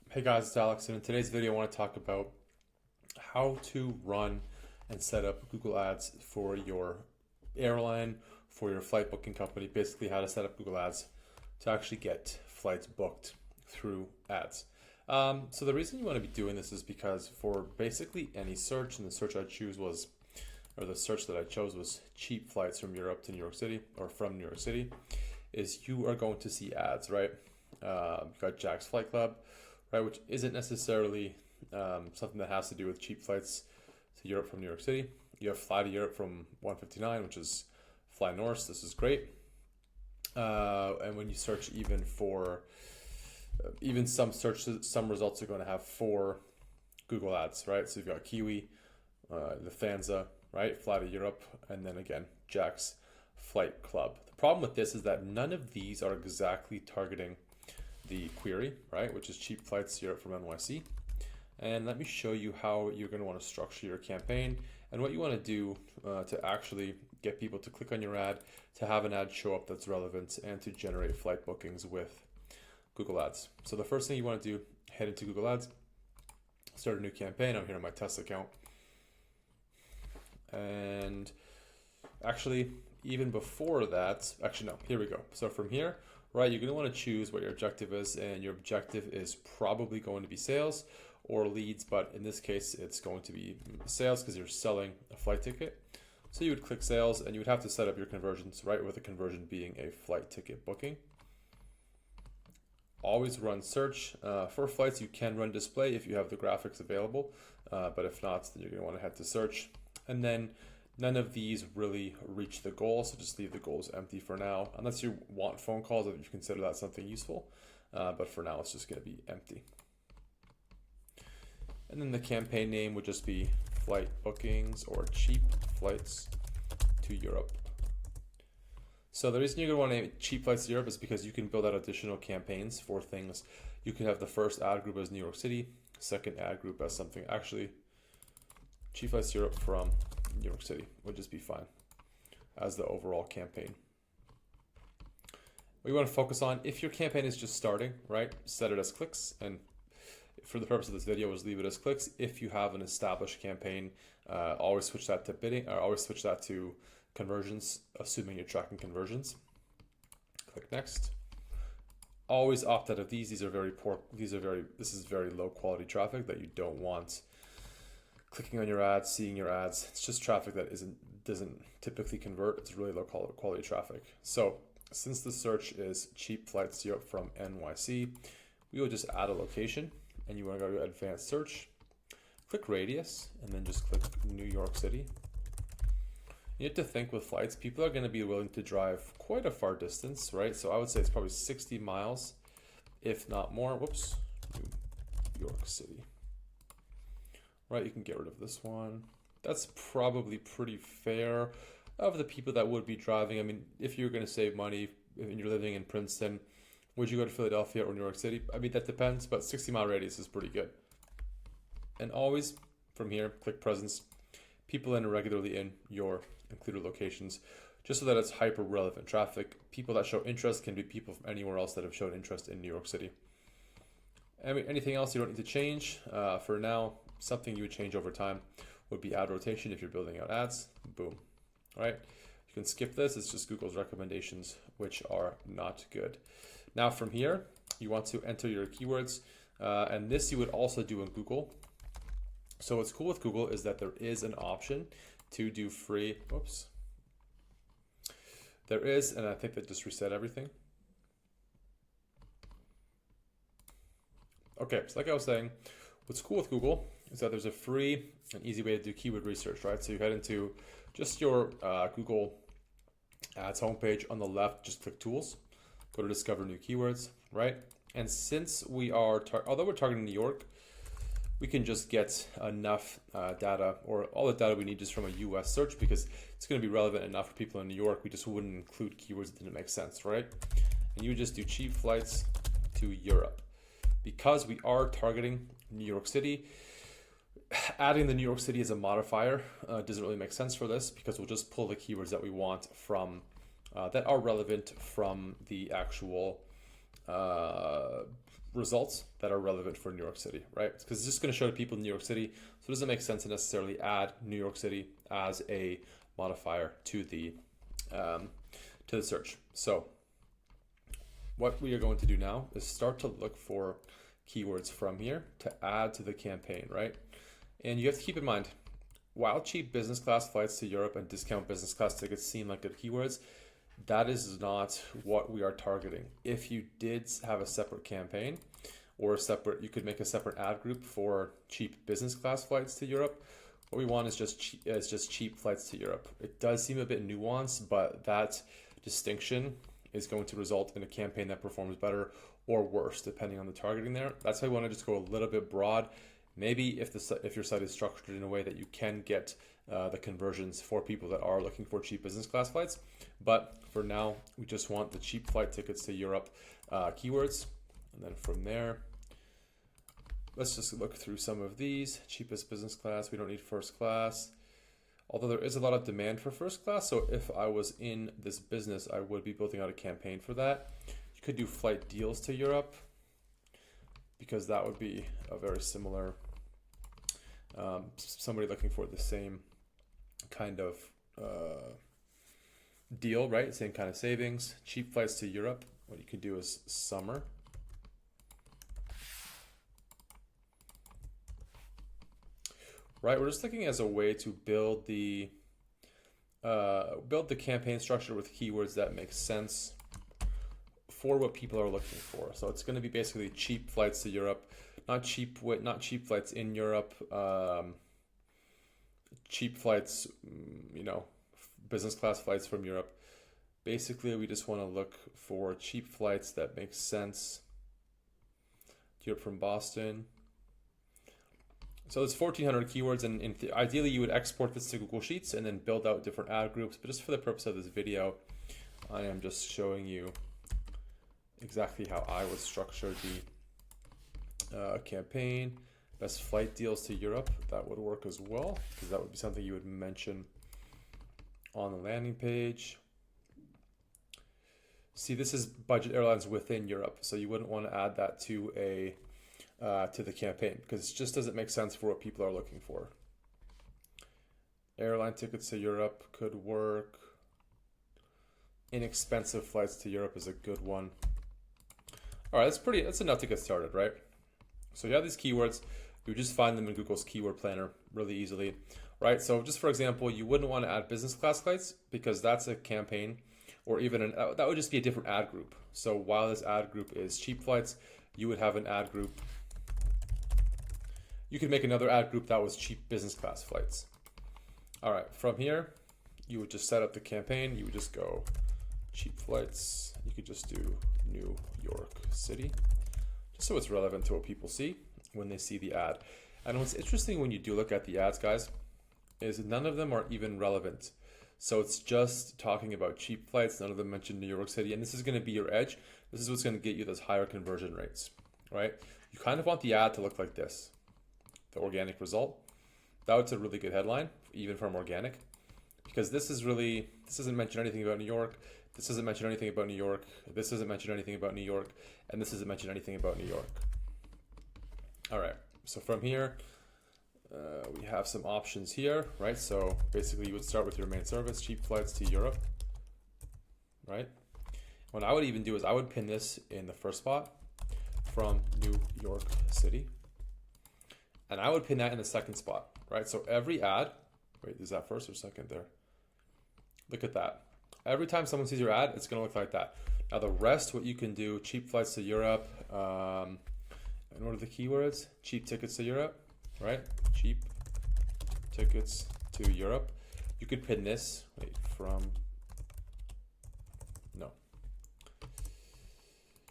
Hey guys, it's Alex, and in today's video, I want to talk about how to run and set up Google Ads for your airline, for your flight booking company, basically how to set up Google Ads to actually get flights booked through ads. So the reason you want to be doing this is because for basically any search, and the search I choose was, or the search that I chose was cheap flights from Europe to New York City, or from New York City, is you are going to see ads, right? You've got Jack's Flight Club, right, which isn't necessarily something that has to do with cheap flights to Europe from New York City. You have Fly to Europe from 159, which is Fly North. This is great. And when you search even for, even some searches, some results are going to have four Google ads, right? So you've got Kiwi, Lufthansa, right, Fly to Europe, and then again, Jack's Flight Club. The problem with this is that none of these are exactly targeting the query, right, which is cheap flights to Europe from NYC. And let me show you how you're going to want to structure your campaign and what you want to do to actually get people to click on your ad, to have an ad show up that's relevant, and to generate flight bookings with Google Ads. So the first thing you want to do, head into Google Ads, start a new campaign. I'm here on my test account. And actually, even before that, actually no, here we go. So from here, right, you're going to want to choose what your objective is, and your objective is probably going to be sales or leads, but in this case, it's going to be sales because you're selling a flight ticket. So you would click sales, and you would have to set up your conversions, right, with a conversion being a flight ticket booking. Always run search. For flights, you can run display if you have the graphics available, but if not, then you're going to want to head to search. And then none of these really reach the goal, so just leave the goals empty for now, unless you want phone calls, if you consider that something useful. But for now, it's just going to be empty. And then the campaign name would just be flight bookings or cheap flights to Europe. So the reason you're going to want to name it cheap flights to Europe is because you can build out additional campaigns for things. You can have the first ad group as New York City, second ad group as something, actually, cheap flights to Europe from New York City would just be fine as the overall campaign. We want to focus on, if your campaign is just starting, right, set it as clicks, and for the purpose of this video is leave it as clicks. If you have an established campaign, always switch that to bidding, or always switch that to conversions, assuming you're tracking conversions. Click next. Always opt out of these. These are very poor. This is very low quality traffic that you don't want clicking on your ads, seeing your ads. It's just traffic that doesn't typically convert. It's really low quality traffic. So since the search is cheap flights to Europe from NYC, we will just add a location, and you want to go to advanced search, click radius, and then just click New York City. You have to think with flights, people are going to be willing to drive quite a far distance, right? So I would say it's probably 60 miles, if not more. Whoops, New York City. Right, you can get rid of this one. That's probably pretty fair of the people that would be driving. I mean, if you're going to save money and you're living in Princeton, would you go to Philadelphia or New York City? I mean, that depends, but 60-mile radius is pretty good. And always from here, click presence. People enter regularly in your included locations, just so that it's hyper relevant traffic. People that show interest can be people from anywhere else that have shown interest in New York City. I mean, anything else you don't need to change for now. Something you would change over time would be ad rotation if you're building out ads. Boom. All right. You can skip this. It's just Google's recommendations, which are not good. Now from here, you want to enter your keywords, and this you would also do in Google. So what's cool with Google is that there is an option to do free. Oops. There is, and I think that just reset everything. Okay, so like I was saying, what's cool with Google is that there's a free and easy way to do keyword research, right? So you head into just your Google Ads homepage. On the left, just click Tools, go to Discover New Keywords, right? And since we are, although we're targeting New York, we can just get enough data, or all the data we need just from a US search, because it's going to be relevant enough for people in New York. We just wouldn't include keywords that didn't make sense, right? And you would just do cheap flights to Europe. Because we are targeting New York City, adding the New York City as a modifier doesn't really make sense for this, because we'll just pull the keywords that we want from that are relevant from the actual results that are relevant for New York City, right? Because it's just going to show to people in New York City, so it doesn't make sense to necessarily add New York City as a modifier to the search. So what we are going to do now is start to look for keywords from here to add to the campaign, right? And you have to keep in mind, while cheap business class flights to Europe and discount business class tickets seem like good keywords, that is not what we are targeting. If you did have a separate campaign or a separate, you could make a separate ad group for cheap business class flights to Europe. What we want is just cheap flights to Europe. It does seem a bit nuanced, but that distinction is going to result in a campaign that performs better or worse, depending on the targeting there. That's why we want to just go a little bit broad. Maybe if your site is structured in a way that you can get the conversions for people that are looking for cheap business class flights. But for now, we just want the cheap flight tickets to Europe keywords. And then from there, let's just look through some of these. Cheapest business class, we don't need first class. Although there is a lot of demand for first class, so if I was in this business, I would be building out a campaign for that. You could do flight deals to Europe, because that would be a very similar, somebody looking for the same kind of deal, right? Same kind of savings. Cheap flights to Europe, what you could do is summer. Right, we're just looking as a way to build the campaign structure with keywords that make sense for what people are looking for. So it's going to be basically cheap flights to Europe, not cheap flights in Europe, cheap flights, business class flights from Europe. Basically, we just want to look for cheap flights that make sense to Europe from Boston. So there's 1,400 keywords, and ideally you would export this to Google Sheets and then build out different ad groups. But just for the purpose of this video, I am just showing you exactly how I would structure the campaign. Best flight deals to Europe, that would work as well, because that would be something you would mention on the landing page. See, this is budget airlines within Europe, so you wouldn't want to add that to the campaign, because it just doesn't make sense for what people are looking for. Airline tickets to Europe could work. Inexpensive flights to Europe is a good one. All right, that's enough to get started, right? So you have these keywords. You just find them in Google's keyword planner really easily, right? So just for example, you wouldn't want to add business class flights because that's a campaign, or even that would just be a different ad group. So while this ad group is cheap flights, you would have an ad group. You could make another ad group that was cheap business class flights. All right, from here, you would just set up the campaign. You would just go cheap flights. You could just do New York City, just so it's relevant to what people see when they see the ad. And what's interesting when you do look at the ads, guys, is none of them are even relevant. So it's just talking about cheap flights. None of them mention New York City. And this is going to be your edge. This is what's going to get you those higher conversion rates, right? You kind of want the ad to look like this. The organic result. That's a really good headline, even from organic, because this doesn't mention anything about New York. This doesn't mention anything about New York. This doesn't mention anything about New York. And this doesn't mention anything about New York. All right. So from here, we have some options here, right? So basically you would start with your main service, cheap flights to Europe, right? What I would even do is I would pin this in the first spot from New York City. And I would pin that in the second spot, right? So every ad, wait, is that first or second there? Look at that. Every time someone sees your ad, it's going to look like that. Now the rest, what you can do, cheap flights to Europe, and what are the keywords? Cheap tickets to Europe, right? Cheap tickets to Europe. You could pin this,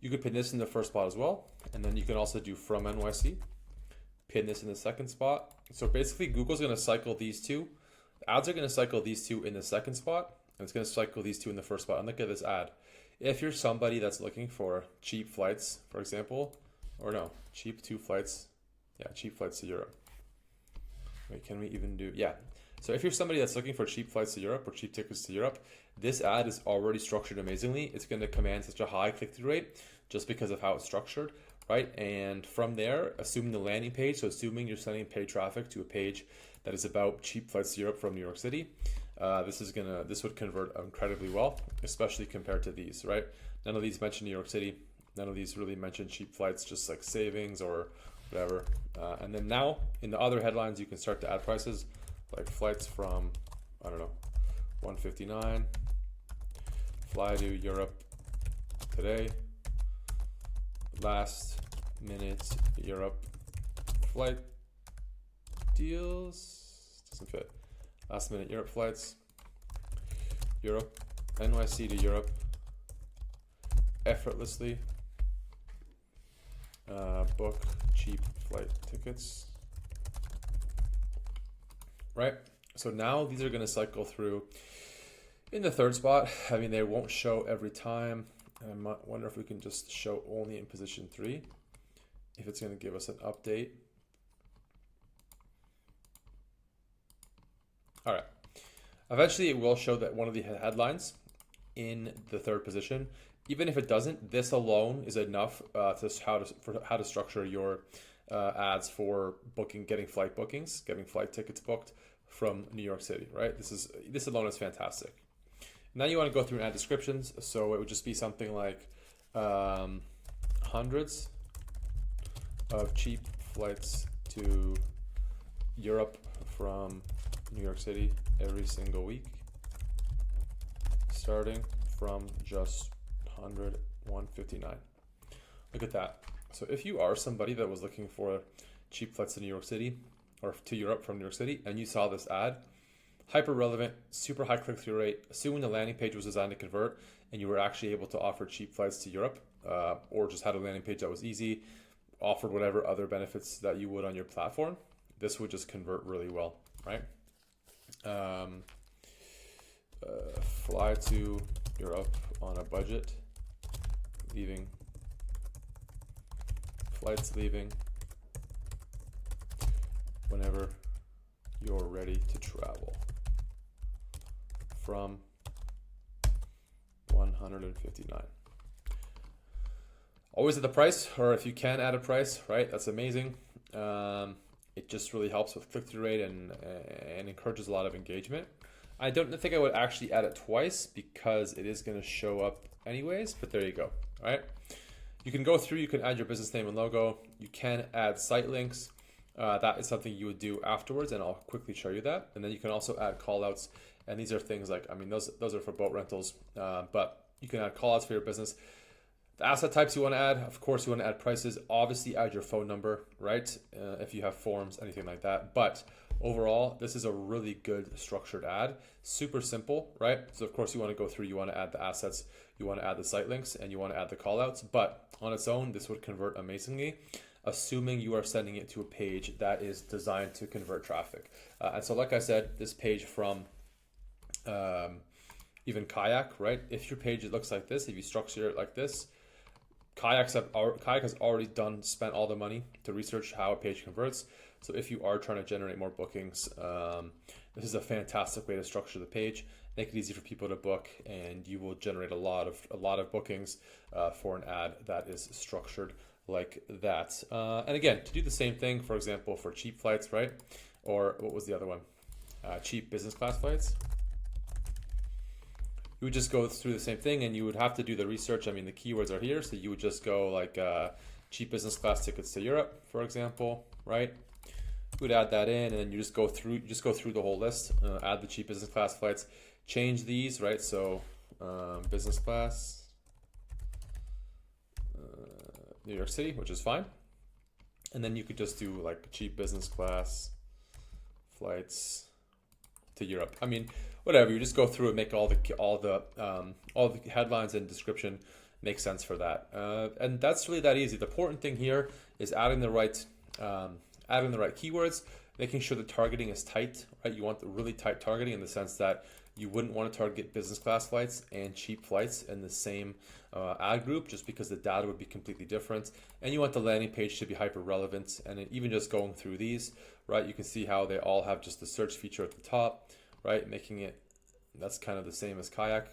you could pin this in the first spot as well. And then you can also do from NYC, pin this in the second spot. So basically Google's going to cycle these two. The ads are going to cycle these two in the second spot, and it's going to cycle these two in the first spot. And look at this ad. If you're somebody that's looking for cheap flights, for example, or no, cheap flights to Europe. Wait, can we even do, yeah. So if you're somebody that's looking for cheap flights to Europe or cheap tickets to Europe, this ad is already structured amazingly. It's going to command such a high click-through rate just because of how it's structured, right? And from there, assuming the landing page, so assuming you're sending paid traffic to a page that is about cheap flights to Europe from New York City, this would convert incredibly well, especially compared to these, right? None of these mention New York City. None of these really mention cheap flights, just like savings or whatever. And then now in the other headlines, you can start to add prices like flights from, I don't know, 159, fly to Europe today, last minute Europe flight deals, doesn't fit, last minute Europe flights, Europe, NYC to Europe, effortlessly, book cheap flight tickets, right? So now these are going to cycle through in the third spot. I mean, they won't show every time. I might wonder if we can just show only in position 3, if it's going to give us an update. All right. Eventually, it will show that one of the headlines in the third position. Even if it doesn't, this alone is enough for how to structure your ads for getting flight bookings, getting flight tickets booked from New York City, right? This alone is fantastic. Now you want to go through and add descriptions. So it would just be something like hundreds of cheap flights to Europe from New York City every single week, starting from just 159. Look at that. So if you are somebody that was looking for cheap flights to New York City or to Europe from New York City and you saw this ad, hyper relevant, super high click-through rate, assuming the landing page was designed to convert and you were actually able to offer cheap flights to Europe, or just had a landing page that was easy, offered whatever other benefits that you would on your platform, this would just convert really well, right? Fly to Europe on a budget, flights leaving whenever you're ready to travel, from 159. Always at the price, or if you can add a price, right? That's amazing. It just really helps with click-through rate and encourages a lot of engagement. I don't think I would actually add it twice because it is going to show up anyways, but there you go, all right? You can go through, you can add your business name and logo. You can add site links. That is something you would do afterwards, and I'll quickly show you that. And then you can also add callouts, and these are things like, I mean, those are for boat rentals, but you can add callouts for your business. The asset types you want to add, of course, you want to add prices. Obviously, add your phone number, right? If you have forms, anything like that. But overall, this is a really good structured ad. Super simple, right? So of course, you want to go through, you want to add the assets, you want to add the site links, and you want to add the callouts. But on its own, this would convert amazingly, assuming you are sending it to a page that is designed to convert traffic. And so, like I said, this page from even Kayak, right? If your page looks like this, if you structure it like this, Kayak has already spent all the money to research how a page converts. So if you are trying to generate more bookings, this is a fantastic way to structure the page, make it easy for people to book, and you will generate a lot of bookings for an ad that is structured like that. And again, to do the same thing, for example, for cheap flights, right? Or what was the other one? Cheap business class flights. You would just go through the same thing, and you would have to do the research. I mean, the keywords are here, so you would just go like cheap business class tickets to Europe, for example, right? You would add that in, and then you just go through the whole list. Add the cheap business class flights, change these, right? So business class, New York City, which is fine, and then you could just do like cheap business class flights to Europe. I mean, whatever, you just go through and make all the headlines and description make sense for that, and that's really that easy. The important thing here is adding the right keywords, making sure the targeting is tight, right? You want the really tight targeting in the sense that you wouldn't want to target business class flights and cheap flights in the same ad group, just because the data would be completely different. And you want the landing page to be hyper relevant. And even just going through these, right, you can see how they all have just the search feature at the top, right? That's kind of the same as Kayak.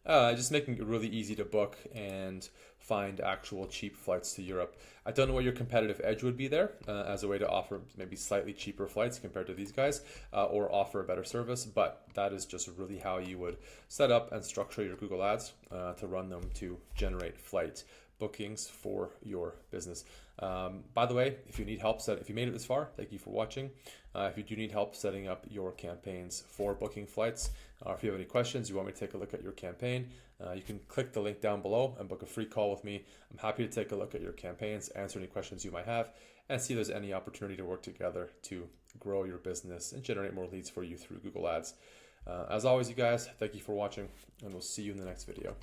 Just making it really easy to book and find actual cheap flights to Europe. I don't know what your competitive edge would be there as a way to offer maybe slightly cheaper flights compared to these guys, or offer a better service, but that is just really how you would set up and structure your Google Ads to run them to generate flight bookings for your business. By the way, if you need help if you made it this far, thank you for watching. If you do need help setting up your campaigns for booking flights, or if you have any questions, you want me to take a look at your campaign, you can click the link down below and book a free call with me. I'm happy to take a look at your campaigns, answer any questions you might have, and see if there's any opportunity to work together to grow your business and generate more leads for you through Google Ads. As always, you guys, thank you for watching, and we'll see you in the next video.